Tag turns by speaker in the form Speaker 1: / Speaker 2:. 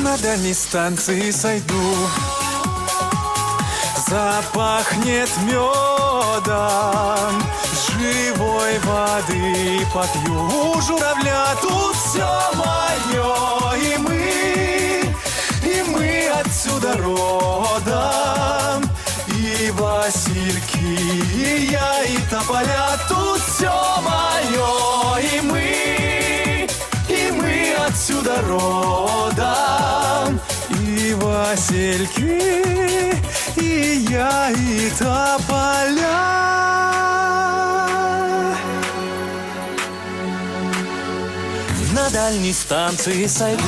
Speaker 1: На дальней станции сойду, запахнет медом, живой воды попью. У журавля тут все мое, и мы отсюда родом. И васильки, и я, и тополя, тут все мое, и мы отсюда родом. И васильки, и я, и тополя. На дальней станции сойду,